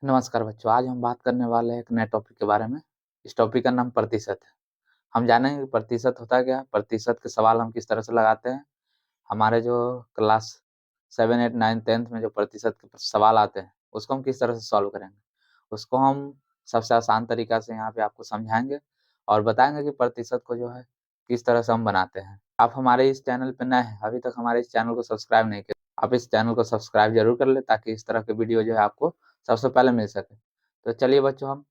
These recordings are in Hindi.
नमस्कार बच्चों, आज हम बात करने वाले हैं एक नए टॉपिक के बारे में। इस टॉपिक का नाम प्रतिशत है। हम जानेंगे कि प्रतिशत होता क्या है, प्रतिशत के सवाल हम किस तरह से लगाते हैं। हमारे जो क्लास 7, 8, 9, 10th में जो प्रतिशत के सवाल आते हैं, उसको हम किस तरह से सॉल्व करेंगे। उसको हम सबसे आसान तरीका से यहाँ पे आपको समझाएँगे और बताएँगे कि प्रतिशत को जो है किस तरह से हम बनाते हैं। आप हमारे इस चैनल पे नए हैं, अभी तक हमारे इस चैनल को सब्सक्राइब नहीं किया, आप इस चैनल को सब्सक्राइब ज़रूर कर लें ताकि इस तरह के वीडियो जो है आपको सबसे पहले मिल सके। तो चलिए बच्चों, हम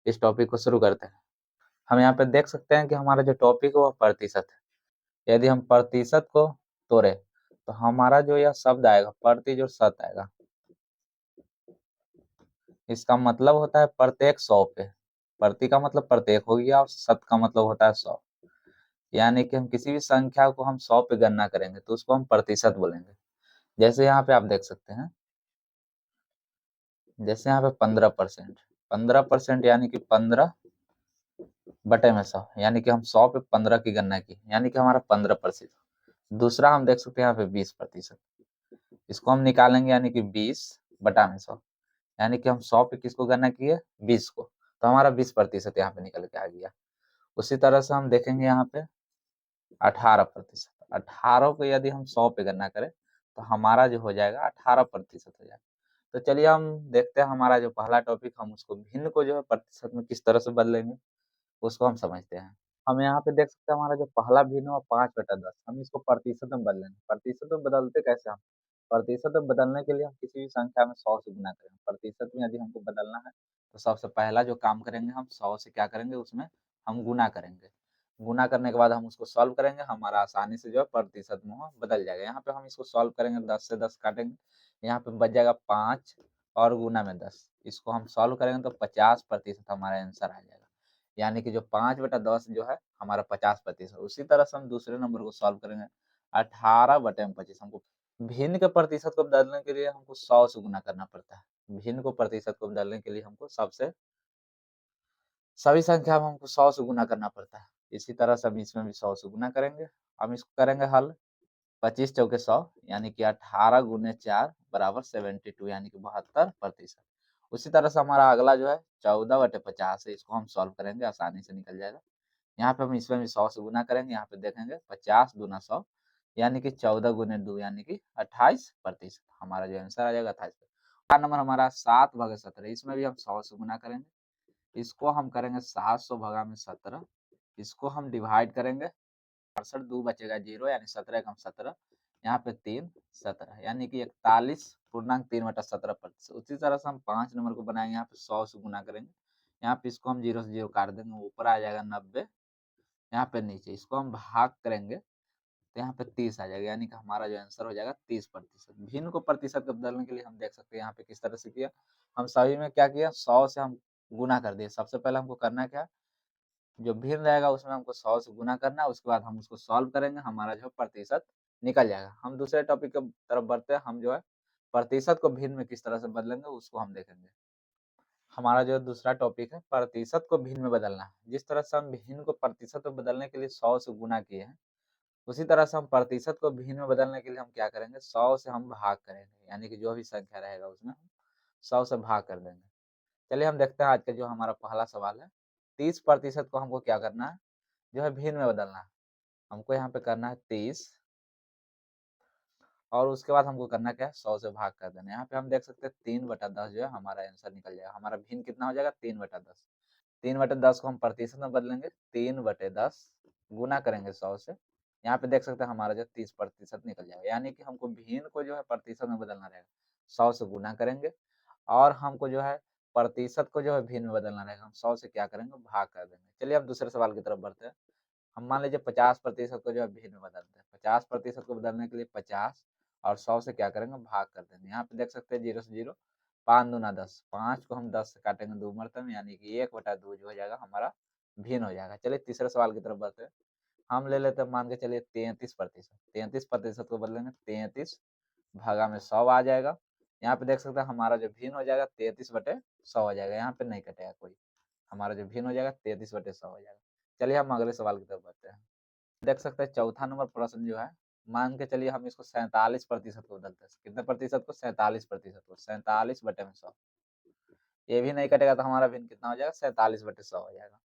इस टॉपिक को शुरू करते हैं। हम यहाँ पे देख सकते हैं कि हमारा जो टॉपिक है वो प्रतिशत है। यदि हम प्रतिशत को तोड़े तो हमारा जो यह शब्द आएगा प्रति जो शत आएगा, इसका मतलब होता है प्रत्येक 100 पे। प्रति का मतलब प्रत्येक हो गया और शत का मतलब होता है 100। यानी कि हम किसी भी संख्या को हम 100 पे गणना करेंगे तो उसको हम प्रतिशत बोलेंगे। जैसे यहाँ पे आप देख सकते हैं, जैसे यहाँ पे 15%, 15% यानी कि 15 बटे में 100, यानी कि हम 100 पे 15 की गणना की, यानी कि हमारा 15%। दूसरा हम देख सकते हैं यहाँ पे 20%, इसको हम निकालेंगे यानी कि 20 बटा में 100, यानी कि हम 100 पे किसको गणना किए, 20 को, तो हमारा 20% यहाँ पे निकल के आ गया। उसी तरह से हम देखेंगे यहाँ पे 18%, 18 को यदि हम 100 पे गणना करें तो हमारा जो हो जाएगा 18% हो जाएगा। तो चलिए हम देखते हैं हमारा जो पहला टॉपिक, हम उसको भिन्न को जो है प्रतिशत में किस तरह से बदलेंगे उसको हम समझते हैं। हम यहाँ पे देख सकते हैं हमारा जो पहला भिन्न है 5/10, हम इसको प्रतिशत में बदलेंगे। प्रतिशत में बदलते कैसे हम, प्रतिशत में बदलने के लिए हम किसी भी संख्या में 100 से गुना करेंगे। प्रतिशत में यदि हमको बदलना है तो सबसे पहला जो काम करेंगे, हम 100 से क्या करेंगे, उसमें हम गुना करेंगे। गुना करने के बाद हम उसको सॉल्व करेंगे, हमारा आसानी से जो है प्रतिशत में वो बदल जाएगा। यहाँ पे हम इसको सॉल्व करेंगे, 10 से 10 काटेंगे, यहाँ पे बच जाएगा 5 और गुना में 10, इसको हम सॉल्व करेंगे तो 50% हमारा आंसर आ जाएगा। यानी कि जो 5/10 जो है हमारा 50%। उसी तरह से हम दूसरे नंबर को सॉल्व करेंगे, 18/25। हमको भिन्न के प्रतिशत को बदलने के लिए हमको 100 से गुना करना पड़ता है। भिन्न को प्रतिशत को बदलने के लिए हमको सबसे सभी संख्या में हमको 100 से गुना करना पड़ता है। इसी तरह से हम इसमें भी 100 से गुना करेंगे। हम इसको करेंगे हल, 25 चौके 100, यानी कि 18 गुने 4 बराबर 72, यानी कि 72%। उसी तरह से हमारा अगला जो है 14/50 है, इसको हम सॉल्व करेंगे, आसानी से निकल जाएगा। यहाँ पे हम इसमें भी 100 से गुना करेंगे, यहाँ पे देखेंगे 50 दूना 100, यानी कि 14 गुने 2 यानी कि 28%। हमारा जो आंसर आ जाएगा 28। अगला नंबर हमारा 7/17, इसमें भी हम 100 से गुना करेंगे। इसको हम करेंगे 700 भगा में 17, इसको हम डिवाइड करेंगे, 68 2 बचेगा 0, यानी 17 एकम 17, यहाँ पे 3 17, यानी कि 41.3/17%। उसी तरह से हम 5 नंबर को बनाएंगे, यहाँ पे 100 से गुना करेंगे, यहाँ पे इसको हम 0 से 0 काट देंगे, ऊपर आ जाएगा 90, यहाँ पे नीचे इसको हम भाग करेंगे तो यहाँ पे 30 आ जाएगा, यानी कि हमारा जो आंसर हो जाएगा 30%। भिन्न को प्रतिशत में बदलने के लिए हम देख सकते हैं यहाँ पे किस तरह से किया। हम सभी में क्या किया, 100 से हम गुना कर दिए। सबसे पहले हमको करना क्या, जो भिन्न रहेगा उसमें हमको 100 से गुना करना है, उसके बाद हम उसको सॉल्व करेंगे, हमारा जो प्रतिशत निकल जाएगा। हम दूसरे टॉपिक की तरफ बढ़ते हैं, हम जो है प्रतिशत को भिन्न में किस तरह से बदलेंगे उसको हम देखेंगे। हमारा जो दूसरा टॉपिक है, प्रतिशत को भिन्न में बदलना है। जिस तरह से हम भिन्न को प्रतिशत में बदलने के लिए 100 से गुना किए हैं, उसी तरह से हम प्रतिशत को भिन्न में बदलने के लिए हम क्या करेंगे, 100 से हम भाग करेंगे, यानी कि जो भी संख्या रहेगा उसमें हम 100 से भाग कर देंगे। चलिए हम देखते हैं आज का जो हमारा पहला सवाल है। 30% को हमको क्या करना है, जो है भिन्न में बदलना है। हमको यहाँ पे करना है 30 और उसके बाद हमको करना क्या है, 100 से भाग कर देना। यहाँ पे हम देख सकते हैं 3/10 जो है हमारा आंसर निकल जाएगा। हमारा भिन्न कितना हो जाएगा, 3/10। 3/10 को हम प्रतिशत में बदलेंगे, 3/10 गुना करेंगे 100 से, यहाँ पे देख सकते हैं हमारा जो 30% निकल जाएगा। यानी कि हमको भिन्न को जो है प्रतिशत में बदलना रहेगा, 100 से गुना करेंगे, और हमको जो है प्रतिशत को जो है भिन्न में बदलना रहेगा, हम 100 से क्या करेंगे, भाग कर देंगे। चलिए अब दूसरे सवाल की तरफ बढ़ते हैं। हम मान लीजिए 50% को जो है भिन्न में बदलते हैं। 50% को बदलने के लिए 50 और 100 से क्या करेंगे, भाग कर देंगे। यहाँ पे देख सकते हैं 0 से 0, 5 दूना 10, 5 को हम 10 से काटेंगे 2 मरतब में, यानी कि 1/2 जो हो जाएगा हमारा भिन्न हो जाएगा। चलिए तीसरे सवाल की तरफ बढ़ते हैं। हम ले लेते हैं, मान के चलिए 33%। 33% को बदलेंगे, 33 भागा में 100 आ जाएगा। यहाँ पे देख सकते हैं हमारा जो भिन्न हो जाएगा 33/100 हो जाएगा, यहाँ पे नहीं कटेगा कोई। हमारा जो भिन्न हो जाएगा 33/100 हो जाएगा। चलिए हम अगले सवाल की तरफ बढ़ते हैं। देख सकते हैं चौथा नंबर प्रश्न जो है, मान के चलिए हम इसको 47% को बदलते हैं। कितने प्रतिशत को, 47% को, 47/100। ये भी नहीं कटेगा तो हमारा भिन्न कितना हो जाएगा, 47/100 हो जाएगा।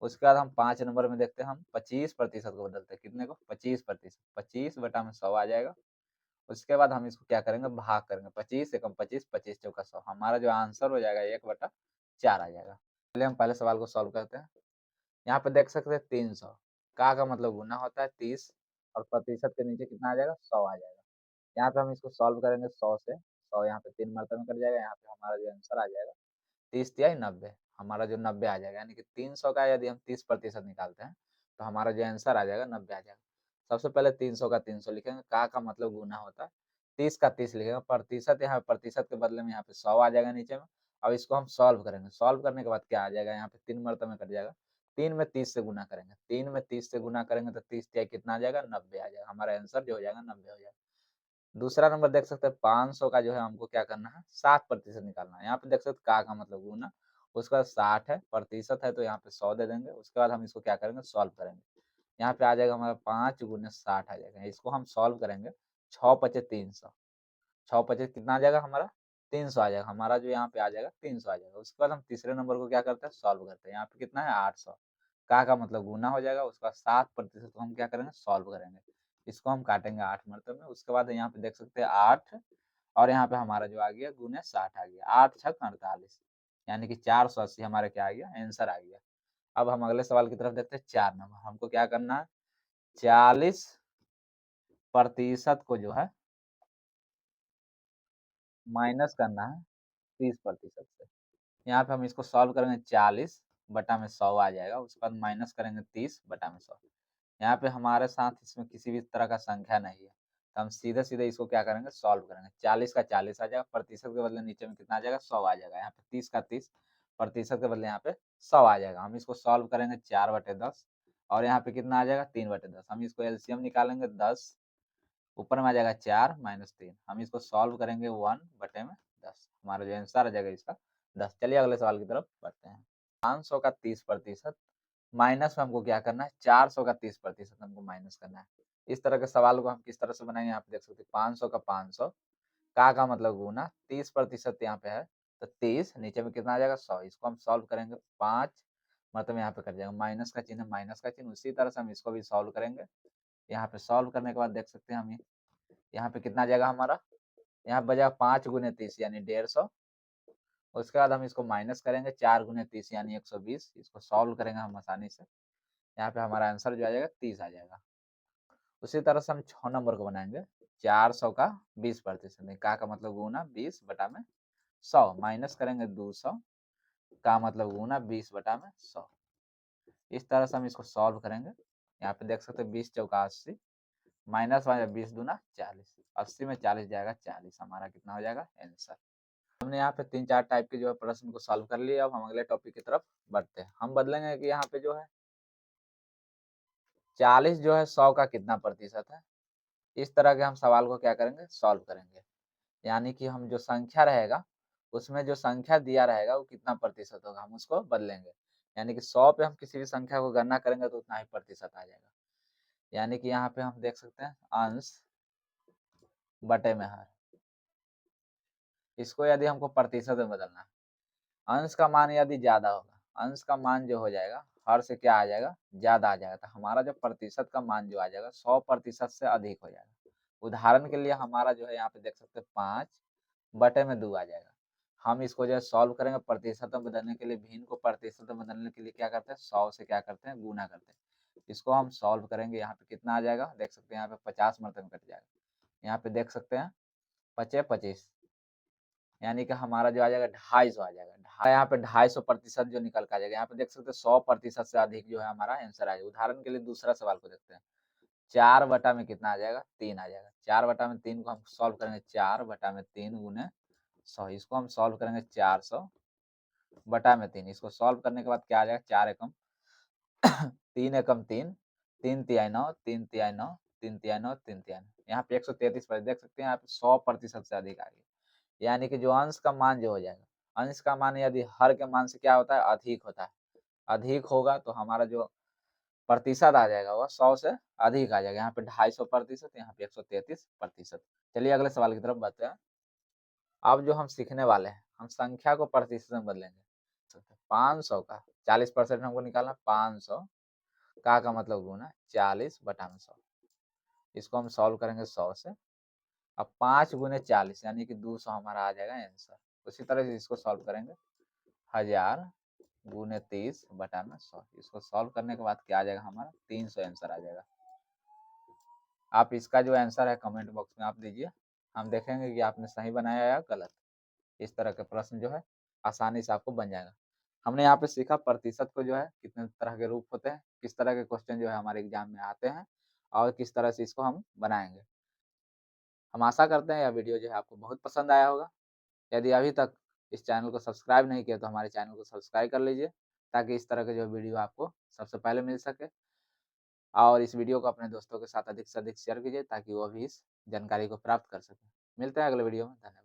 उसके बाद हम 5 नंबर में देखते हैं, हम 25% को बदलते हैं, कितने को, 25%, 25/100 आ जाएगा। उसके बाद हम इसको क्या करेंगे, भाग करेंगे, 25 एकम 25, 25 चौका 100, हमारा जो आंसर हो जाएगा 1/4 आ जाएगा। चलिए हम पहले सवाल को सॉल्व करते हैं। यहाँ पे देख सकते हैं 300 का मतलब गुना होता है 30 और प्रतिशत के नीचे कितना आ जाएगा, 100 आ जाएगा। यहाँ पे हम इसको सॉल्व करेंगे 100 से, 100 यहाँ पे 3 मरतबे में कट जाएगा, यहाँ पे हमारा जो आंसर आ जाएगा 30 तिहाई 90, हमारा जो 90 आ जाएगा, यानी कि 300 का यदि हम 30% निकालते हैं तो हमारा जो आंसर आ जाएगा 90 आ जाएगा। सबसे पहले 300 का 300 लिखेंगे, का मतलब गुना होता है, 30 का 30 लिखेंगे, प्रतिशत यहाँ प्रतिशत के बदले में यहाँ पे 100 आ जाएगा नीचे में। अब इसको हम सॉल्व करेंगे, सॉल्व करने के बाद क्या आ जाएगा, यहाँ पे 3 मरतबे में कट जाएगा, 3 में 30 से गुना करेंगे, 3 में 30 से गुना करेंगे तो 30 तिहाई कितना आ जाएगा, 90 आ जाएगा, हमारा आंसर जो हो जाएगा 90 हो जाएगा। दूसरा नंबर देख सकते हैं 500 का जो है हमको क्या करना है, 7% निकालना है। यहाँ पे देख सकते का मतलब गुना, उसका 60 है, प्रतिशत है तो यहाँ पे 100 दे देंगे। उसके बाद हम इसको क्या करेंगे, सॉल्व करेंगे। यहाँ पे आ जाएगा हमारा 5 गुने 60 आ जाएगा, इसको हम सॉल्व करेंगे, 6 पचे 300, 6 पचे कितना आ जाएगा हमारा, 300 आ जाएगा, हमारा जो यहाँ पे आ जाएगा 300 आ जाएगा। उसके बाद हम तीसरे नंबर को क्या करते हैं, सॉल्व करते हैं। यहाँ पे कितना है 800, का मतलब गुना हो जाएगा, उसका 7% को हम क्या करेंगे, सॉल्व करेंगे। इसको हम काटेंगे 8 मरतबे में। उसके बाद यहाँ पे देख सकते हैं 8 और यहाँ पे हमारा जो आ गया गुने 60 आ गया, 8 छक 48, यानी कि 480 हमारे क्या आ गया, आंसर आ गया। अब हम अगले सवाल की तरफ देखते हैं। 4 नंबर हमको क्या करना है, 40% को जो है माइनस करना है 30% से। यहाँ पे हम इसको सॉल्व करेंगे, 40/100 आ जाएगा। उसके बाद माइनस करेंगे 30/100। यहाँ पे हमारे साथ इसमें किसी भी तरह का संख्या नहीं है, तो हम सीधे सीधे इसको क्या करेंगे, सॉल्व करेंगे। 40 का 40 आ जाएगा, प्रतिशत के बदले नीचे में कितना आ जाएगा, 100 आ जाएगा। यहाँ पे 30 का 30, प्रतिशत के बदले यहाँ पे 100 आ जाएगा। हम इसको सॉल्व करेंगे 4/10 और यहाँ पे कितना आ जाएगा, 3/10। हम इसको एलसीएम निकालेंगे 10, ऊपर में आ जाएगा 4 माइनस 3। हम इसको सॉल्व करेंगे 1/10, हमारा जो आंसर आ जाएगा इसका 10। चलिए अगले सवाल की तरफ बढ़ते हैं। 500 का 30% माइनस में हमको क्या करना है, 400 का 30% हमको माइनस करना है। इस तरह के सवाल को हम किस तरह से बनाएंगे, यहाँ पे देख सकते हैं 500 का 500, का मतलब गुना 30% यहाँ पे है तो 30, नीचे में कितना आ जाएगा 100। इसको हम सॉल्व करेंगे 5 मतलब यहाँ पे कट जाएगा, माइनस का चिन्ह माइनस का चिन्ह। उसी तरह से हम इसको भी सॉल्व करेंगे। यहाँ पे सॉल्व करने के बाद देख सकते हैं हम यहाँ पे कितना आ जाएगा हमारा, यहाँ बजा 5 गुने 30 यानी 150। उसके बाद हम इसको माइनस करेंगे 4 गुने 30 यानी 120। इसको सॉल्व करेंगे हम आसानी से, यहाँ पे हमारा आंसर जो आ जाएगा 30 आ जाएगा। उसी तरह से हम 6 नंबर को बनाएंगे, 400 का 20%, का मतलब गुना 20/100, माइनस करेंगे 200, का मतलब गुना 20/100। इस तरह से हम इसको सॉल्व करेंगे। यहाँ पे देख सकते हैं 20 चौका 80, माइनस 20 दूना 40, 80 में 40 जाएगा 40, हमारा कितना हो जाएगा आंसर। हमने यहाँ पे 3-4 टाइप के जो है प्रश्न को सॉल्व कर लिया। अब हम अगले टॉपिक की तरफ बढ़ते हैं। हम बदलेंगे कि यहाँ पे जो है 40 जो है 100 का कितना प्रतिशत है, इस तरह के हम सवाल को क्या करेंगे, सॉल्व करेंगे। यानी कि हम जो संख्या रहेगा उसमें जो संख्या दिया रहेगा वो कितना प्रतिशत होगा, हम उसको बदलेंगे। यानी कि 100 पे हम किसी भी संख्या को गणना करेंगे तो उतना ही प्रतिशत आ जाएगा। यानी कि यहाँ पे हम देख सकते हैं अंश बटे में हर, इसको यदि हमको प्रतिशत में बदलना है, अंश का मान यदि ज्यादा होगा, अंश का मान जो हो जाएगा हर से क्या आ जाएगा, ज्यादा आ जाएगा, तो हमारा जो प्रतिशत का मान जो आ जाएगा 100% से अधिक हो जाएगा। उदाहरण के लिए हमारा जो है यहाँ पे देख सकते हैं 5/2 आ जाएगा। हम इसको जो है सॉल्व करेंगे, प्रतिशत में बदलने के लिए भिन्न को प्रतिशत में बदलने के लिए क्या करते हैं, 100 से क्या करते हैं, गुना करते हैं। इसको हम सॉल्व करेंगे, यहाँ पे कितना आ जाएगा, देख सकते हैं यहाँ पे 50 मरतबे कट जाएगा। यहाँ पे देख सकते हैं 25 25, यानी कि हमारा जो आ जाएगा 250 आ जाएगा। यहाँ पे 250% जो निकल के आ जाएगा। यहाँ पे देख सकते हैं 100% से अधिक जो है हमारा आंसर आ जाएगा। उदाहरण के लिए दूसरा सवाल को देखते हैं। 4 बटा में कितना आ जाएगा, 3 आ जाएगा। 4/3 को हम सॉल्व करेंगे, 4/3 गुने 100। इसको हम सॉल्व करेंगे 400/3। इसको सॉल्व करने के बाद क्या आ जाएगा, 4 एकम 3 एकम 3, 3 तिहाई 9, 3 तिहाई 9, 3 तिहाई 9, 3 तिहाई 9। यहाँ पे 133 पर देख सकते हैं, यहाँ पे 100% से अधिक आ गया। यानी कि जो अंश का मान जो हो जाएगा, अंश का मान यदि हर के मान से क्या होता है, अधिक होता है। अधिक होगा तो हमारा जो प्रतिशत आ जाएगा वह 100 से अधिक आ जाएगा। यहाँ पे 250%, यहाँ पे 133%। चलिए अगले सवाल की तरफ बढ़ते हैं। अब जो हम सीखने वाले हैं, हम संख्या को प्रतिशत में बदलेंगे। 500 का 40% हमको निकालना, 500 का मतलब गुना 40/100। इसको हम सॉल्व करेंगे 100 से। अब 5 गुने 40 यानी कि 200 हमारा आ जाएगा आंसर। उसी तरह से इसको सॉल्व करेंगे, 1000 गुने 30/100। इसको सॉल्व करने के बाद क्या आ जाएगा हमारा, 300 आंसर आ जाएगा। आप इसका जो आंसर है कमेंट बॉक्स में आप दीजिए, हम देखेंगे कि आपने सही बनाया या गलत। इस तरह के प्रश्न जो है आसानी से आपको बन जाएगा। हमने यहाँ पे सीखा प्रतिशत को जो है कितने तरह के रूप होते हैं, किस तरह के क्वेश्चन जो है हमारे एग्जाम में आते हैं और किस तरह से इसको हम बनाएंगे। हम आशा करते हैं यह वीडियो जो है आपको बहुत पसंद आया होगा। यदि अभी तक इस चैनल को सब्सक्राइब नहीं किया तो हमारे चैनल को सब्सक्राइब कर लीजिए, ताकि इस तरह के जो वीडियो आपको सबसे पहले मिल सके। और इस वीडियो को अपने दोस्तों के साथ अधिक से अधिक शेयर कीजिए, ताकि वो भी इस जानकारी को प्राप्त कर सकें। मिलते हैं अगले वीडियो में। धन्यवाद।